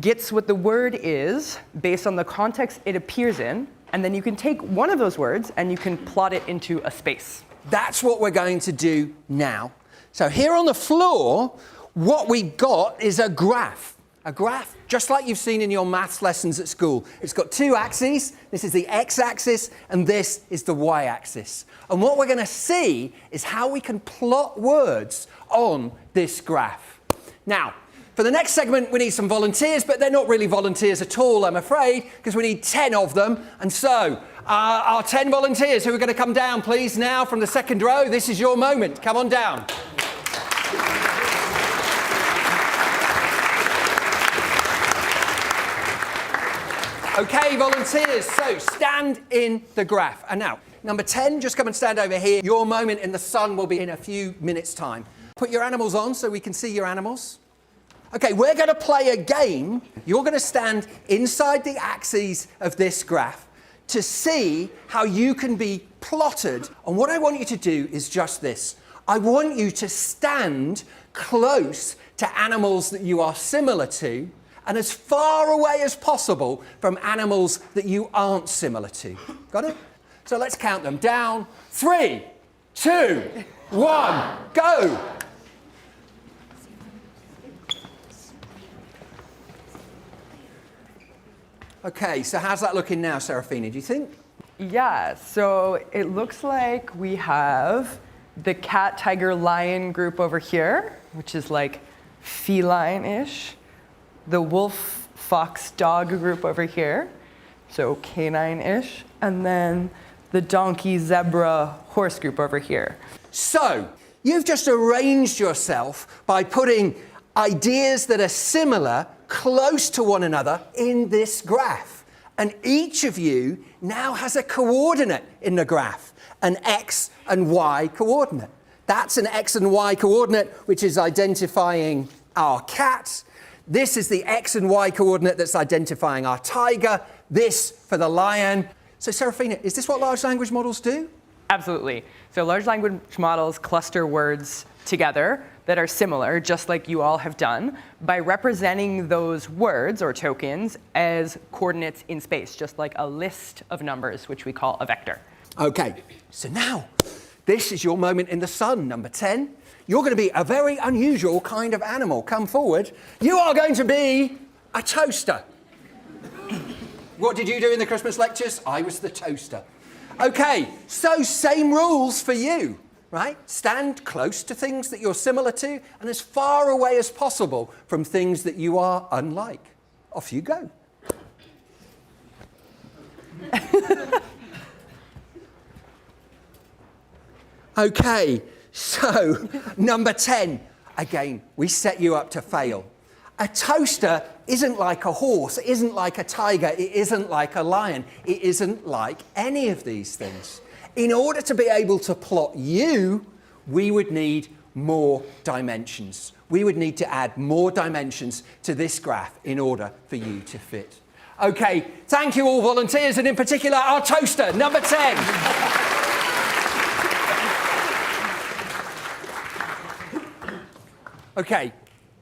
gets what the word is based on the context it appears in, and then you can take one of those words and you can plot it into a space. That's what we're going to do now. So here on the floor, what we've got is a graph. A graph, just like you've seen in your maths lessons at school. It's got two axes. This is the x-axis, and this is the y-axis. And what we're going to see is how we can plot words on this graph. Now, for the next segment, we need some volunteers, but they're not really volunteers at all, I'm afraid, because we need 10 of them. And so, our 10 volunteers who are going to come down, please, now from the second row. This is your moment. Come on down. Okay, volunteers, so stand in the graph. And now, number 10, just come and stand over here. Your moment in the sun will be in a few minutes' time. Put your animals on so we can see your animals. Okay, we're going to play a game. You're going to stand inside the axes of this graph to see how you can be plotted. And what I want you to do is just this. I want you to stand close to animals that you are similar to, and as far away as possible from animals that you aren't similar to. Got it? So let's count them down. 3, 2, 1, go! Okay, so how's that looking now, Serafina, do you think? Yeah, so it looks like we have the cat, tiger, lion group over here, which is like feline-ish. The wolf, fox, dog group over here. so canine-ish, and then the donkey, zebra, horse group over here. So, you've just arranged yourself by putting ideas that are similar close to one another in this graph. And each of you now has a coordinate in the graph, an X and Y coordinate. That's an X and Y coordinate, which is identifying our cat. This is the X and Y coordinate that's identifying our tiger. This for the lion. So, Serafina, is this what large language models do? Absolutely. So large language models cluster words together that are similar, just like you all have done, by representing those words or tokens as coordinates in space, just like a list of numbers, which we call a vector. Okay, so now, this is your moment in the sun, number 10. You're going to be a very unusual kind of animal. Come forward. You are going to be a toaster. What did you do in the Christmas lectures? I was the toaster. Okay, so same rules for you, right? Stand close to things that you're similar to and as far away as possible from things that you are unlike. Off you go. Okay, so number 10. Again, we set you up to fail. A toaster isn't like a horse, it isn't like a tiger, it isn't like a lion, it isn't like any of these things. In order to be able to plot you, we would need more dimensions. We would need to add more dimensions to this graph in order for you to fit. Okay, thank you all volunteers, and in particular our toaster, number 10. Okay,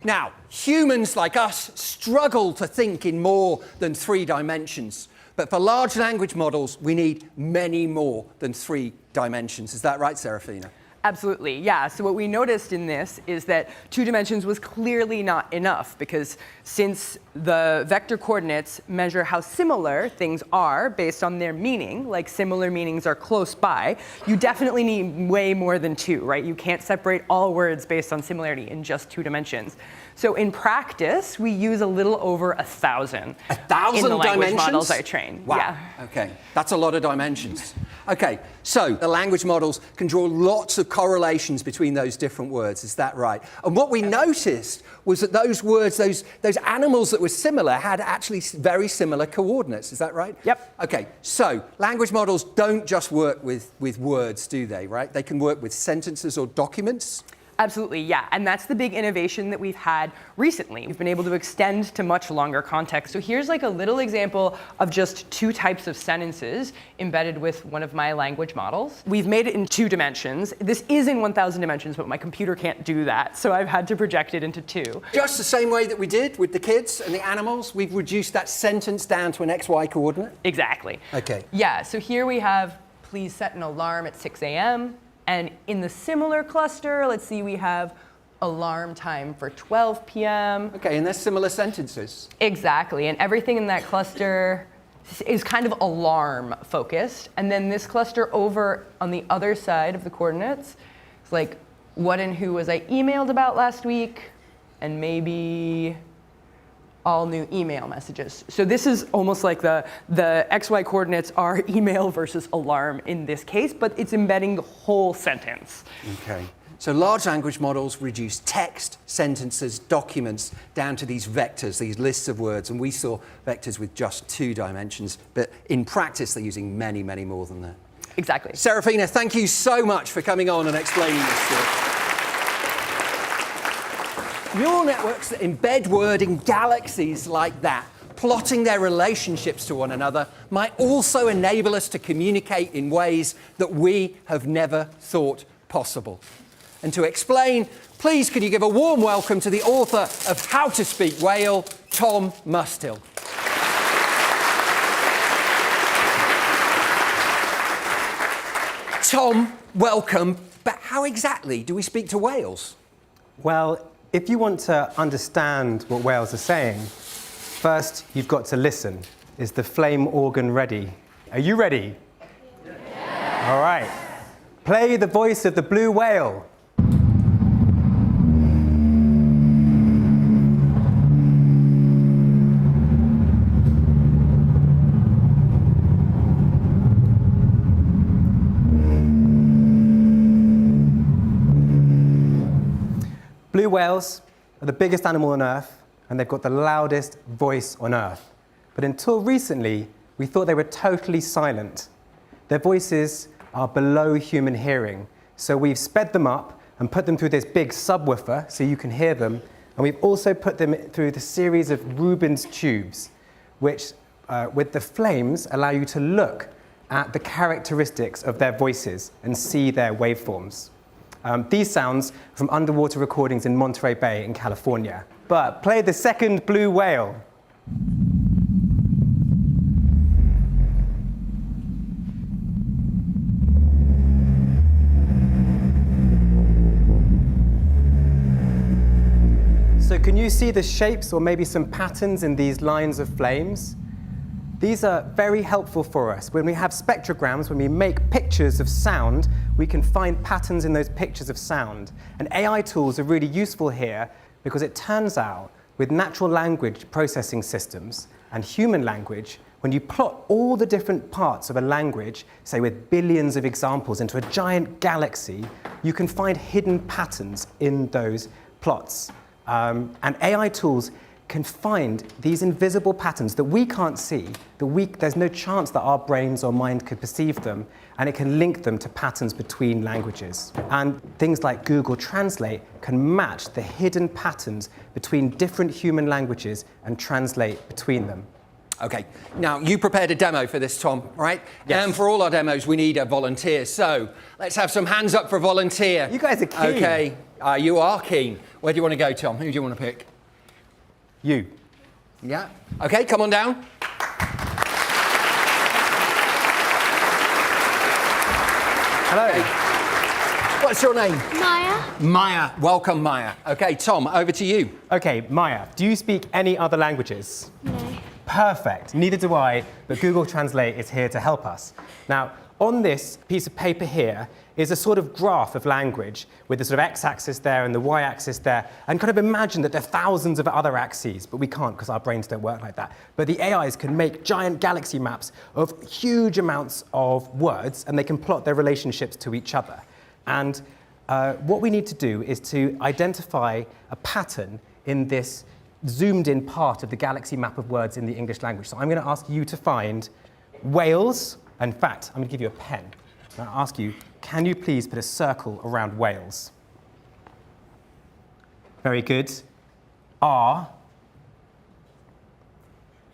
now, humans like us struggle to think in more than 3 dimensions. But for large language models, we need many more than 3 dimensions. Is that right, Serafina? Absolutely, yeah. So what we noticed in this is that 2 dimensions was clearly not enough, because since the vector coordinates measure how similar things are based on their meaning, like similar meanings are close by, you definitely need way more than 2, right? You can't separate all words based on similarity in just 2 dimensions. So in practice, we use a little over 1,000. 1,000 in the language dimensions? models I train. Wow. Yeah. Okay, that's a lot of dimensions. Okay, so the language models can draw lots of correlations between those different words. Is that right? And what we noticed was that those words, those animals that were similar, had actually very similar coordinates. Is that right? Yep. Okay, so language models don't just work with words, do they? Right? They can work with sentences or documents. Absolutely, yeah. And that's the big innovation that we've had recently. We've been able to extend to much longer context. So here's like a little example of just 2 types of sentences embedded with one of my language models. We've made it in 2 dimensions. This is in 1,000 dimensions, but my computer can't do that. So I've had to project it into 2. Just the same way that we did with the kids and the animals, we've reduced that sentence down to an XY coordinate? Exactly. Okay. Yeah, so here we have, please set an alarm at 6 a.m. And in the similar cluster, let's see, we have alarm time for 12 p.m. Okay, and they're similar sentences. Exactly, and everything in that cluster is kind of alarm focused. And then this cluster over on the other side of the coordinates is like, what and who was I emailed about last week? And maybe all new email messages. So this is almost like the XY coordinates are email versus alarm in this case, but it's embedding the whole sentence. Okay. So large language models reduce text, sentences, documents down to these vectors, these lists of words, and we saw vectors with just 2 dimensions, but in practice they're using many, many more than that. Exactly. Serafina, thank you so much for coming on and explaining this to us. Neural networks that embed word in galaxies like that, plotting their relationships to one another, might also enable us to communicate in ways that we have never thought possible. And to explain, please could you give a warm welcome to the author of How to Speak Whale, Tom Mustill. Tom, welcome. But how exactly do we speak to whales? Well, if you want to understand what whales are saying, first you've got to listen. Is the flame organ ready? Are you ready? Yeah. All right. Play the voice of the blue whale. Blue whales are the biggest animal on Earth, and they've got the loudest voice on Earth. But until recently, we thought they were totally silent. Their voices are below human hearing, so we've sped them up and put them through this big subwoofer so you can hear them, and we've also put them through the series of Rubens tubes, which, with the flames, allow you to look at the characteristics of their voices and see their waveforms. These sounds from underwater recordings in Monterey Bay in California. But play the second blue whale. So can you see the shapes or maybe some patterns in these lines of flames? These are very helpful for us. When we have spectrograms, when we make pictures of sound, we can find patterns in those pictures of sound. And AI tools are really useful here because it turns out with natural language processing systems and human language, when you plot all the different parts of a language, say with billions of examples into a giant galaxy, you can find hidden patterns in those plots. And AI tools can find these invisible patterns that we can't see, there's no chance that our brains or mind could perceive them, and it can link them to patterns between languages. And things like Google Translate can match the hidden patterns between different human languages and translate between them. Okay, now you prepared a demo for this, Tom, right? Yes. And for all our demos, we need a volunteer. So let's have some hands up for a volunteer. You guys are keen. Okay, you are keen. Where do you want to go, Tom? Who do you want to pick? You. Yeah. Okay, come on down. Hello. What's your name? Maya. Maya. Welcome, Maya. Okay, Tom, over to you. Okay, Maya, do you speak any other languages? No. Perfect. Neither do I, but Google Translate is here to help us. Now, on this piece of paper here is a sort of graph of language with the sort of x-axis there and the y-axis there, and kind of imagine that there are thousands of other axes, but we can't because our brains don't work like that. But the AIs can make giant galaxy maps of huge amounts of words, and they can plot their relationships to each other. And what we need to do is to identify a pattern in this zoomed-in part of the galaxy map of words in the English language. So I'm going to ask you to find whales. In fact, I'm going to give you a pen. I'm going to ask you, can you please put a circle around whales? Very good. R.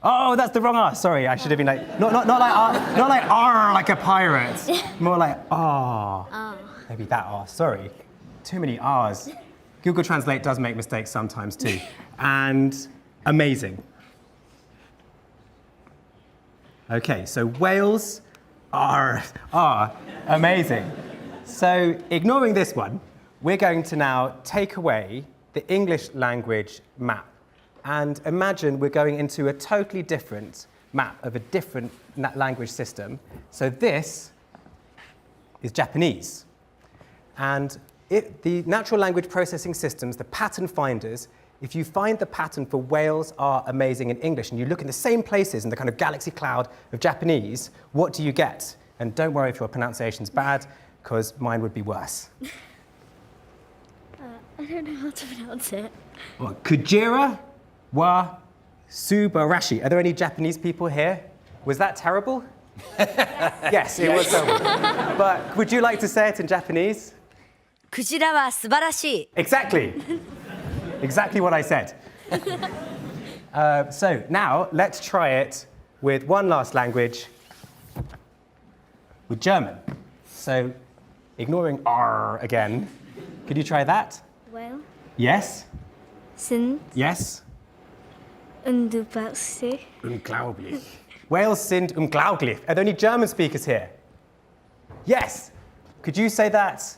Oh, that's the wrong R. Sorry, I should have been like, not like R, not like R like a pirate. More like R. Maybe that R. Sorry. Too many R's. Google Translate does make mistakes sometimes too. And amazing. Okay, so whales are amazing. So ignoring this one, we're going to now take away the English language map and imagine we're going into a totally different map of a different language system. So this is Japanese. And the natural language processing systems, the pattern finders, if you find the pattern for whales are amazing in English and you look in the same places in the kind of galaxy cloud of Japanese, what do you get? And don't worry if your pronunciation's bad, because mine would be worse. I don't know how to pronounce it. Well, Kujira wa Subarashi. Are there any Japanese people here? Was that terrible? Yes, it was terrible. But would you like to say it in Japanese? Kujira wa subarashii. Exactly. Exactly what I said. So now let's try it with one last language, with German. So ignoring R again, could you try that? Well, Yes? sind Yes? unglaublich. Unglaublich. Wales sind unglaublich. Are there any German speakers here? Yes. Could you say that?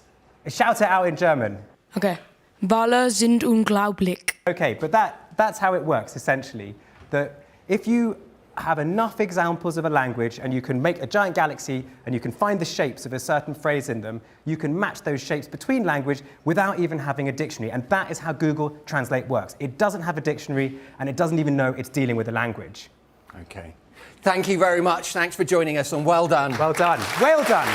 Shout it out in German. Okay. Wale sind unglaublich. Okay, but that's how it works, essentially. That if you have enough examples of a language and you can make a giant galaxy and you can find the shapes of a certain phrase in them, you can match those shapes between language without even having a dictionary. And that is how Google Translate works. It doesn't have a dictionary and it doesn't even know it's dealing with a language. Okay. Thank you very much. Thanks for joining us and well done. Well done. Well done.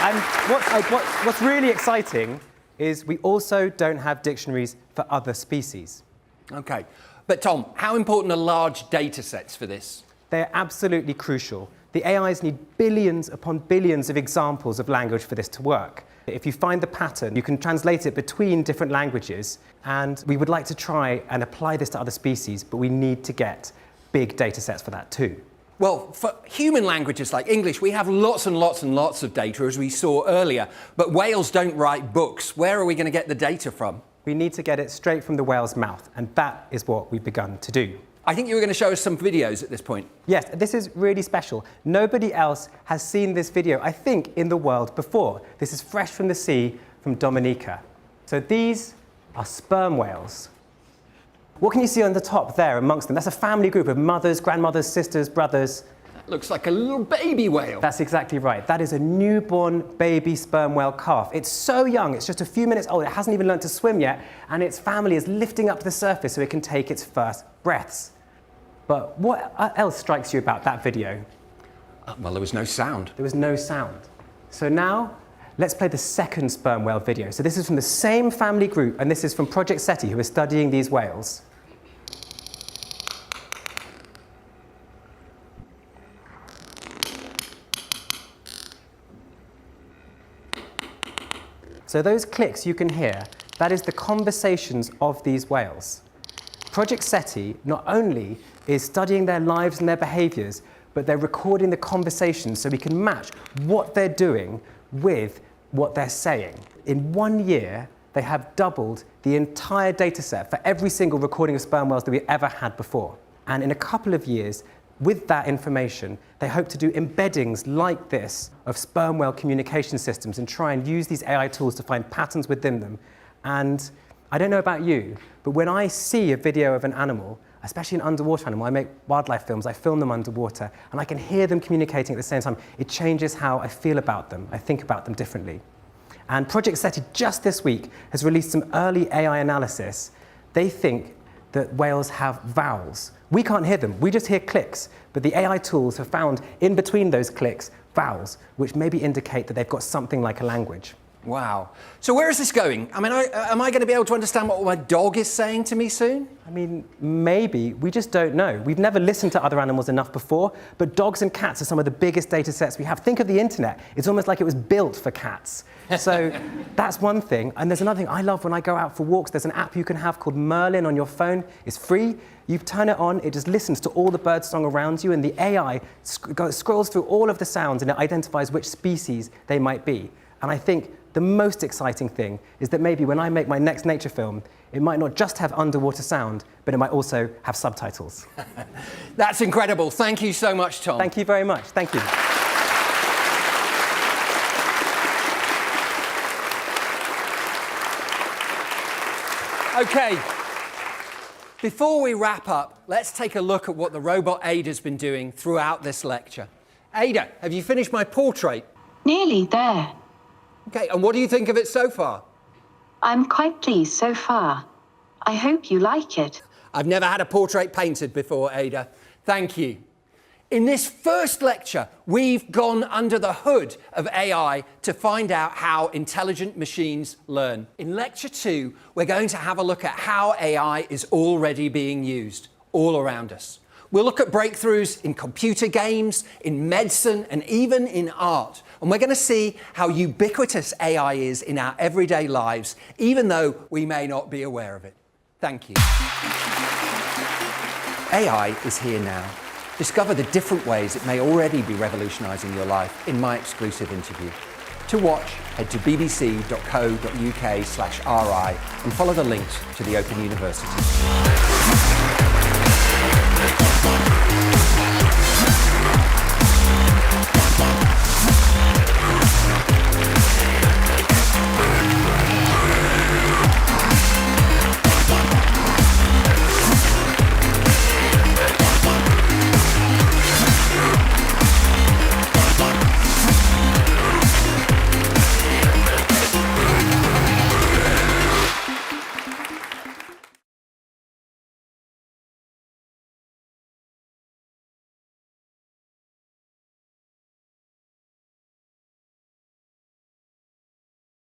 And what's really exciting is we also don't have dictionaries for other species. OK. But Tom, how important are large data sets for this? They're absolutely crucial. The AIs need billions upon billions of examples of language for this to work. If you find the pattern, you can translate it between different languages, and we would like to try and apply this to other species, but we need to get big data sets for that too. Well, for human languages like English, we have lots and lots and lots of data, as we saw earlier, but whales don't write books. Where are we going to get the data from? We need to get it straight from the whale's mouth, and that is what we've begun to do. I think you were going to show us some videos at this point. Yes, this is really special. Nobody else has seen this video, I think, in the world before. This is fresh from the sea from Dominica. So these are sperm whales. What can you see on the top there amongst them? That's a family group of mothers, grandmothers, sisters, brothers. That looks like a little baby whale. That's exactly right. That is a newborn baby sperm whale calf. It's so young, it's just a few minutes old. It hasn't even learned to swim yet, and its family is lifting up to the surface so it can take its first breaths. But what else strikes you about that video? Well, there was no sound. There was no sound. So now, let's play the second sperm whale video. So this is from the same family group, and this is from Project SETI, who are studying these whales. So those clicks you can hear, that is the conversations of these whales. Project SETI not only is studying their lives and their behaviours, but they're recording the conversations so we can match what they're doing with what they're saying. In 1 year, they have doubled the entire data set for every single recording of sperm whales that we ever had before. And in a couple of years, with that information, they hope to do embeddings like this of sperm whale communication systems and try and use these AI tools to find patterns within them. And I don't know about you, but when I see a video of an animal, especially an underwater animal, I make wildlife films, I film them underwater, and I can hear them communicating at the same time. It changes how I feel about them. I think about them differently. And Project SETI just this week has released some early AI analysis. They think that whales have vowels. We can't hear them, we just hear clicks, but the AI tools have found in between those clicks vowels, which maybe indicate that they've got something like a language. Wow. So where is this going? I mean, am I going to be able to understand what my dog is saying to me soon? I mean, maybe. We just don't know. We've never listened to other animals enough before, but dogs and cats are some of the biggest data sets we have. Think of the internet. It's almost like it was built for cats. So that's one thing. And there's another thing I love when I go out for walks. There's an app you can have called Merlin on your phone. It's free. You turn it on, it just listens to all the birdsong around you, and the AI scrolls through all of the sounds and it identifies which species they might be. And I think the most exciting thing is that maybe when I make my next nature film, it might not just have underwater sound, but it might also have subtitles. That's incredible. Thank you so much, Tom. Thank you very much. Thank you. OK. Before we wrap up, let's take a look at what the robot Ada's been doing throughout this lecture. Ada, have you finished my portrait? Nearly there. OK, and what do you think of it so far? I'm quite pleased so far. I hope you like it. I've never had a portrait painted before, Ada. Thank you. In this first lecture, we've gone under the hood of AI to find out how intelligent machines learn. In lecture 2, we're going to have a look at how AI is already being used all around us. We'll look at breakthroughs in computer games, in medicine, and even in art. And we're going to see how ubiquitous AI is in our everyday lives, even though we may not be aware of it. Thank you. AI is here now. Discover the different ways it may already be revolutionising your life in my exclusive interview. To watch, head to bbc.co.uk/RI and follow the links to the Open University.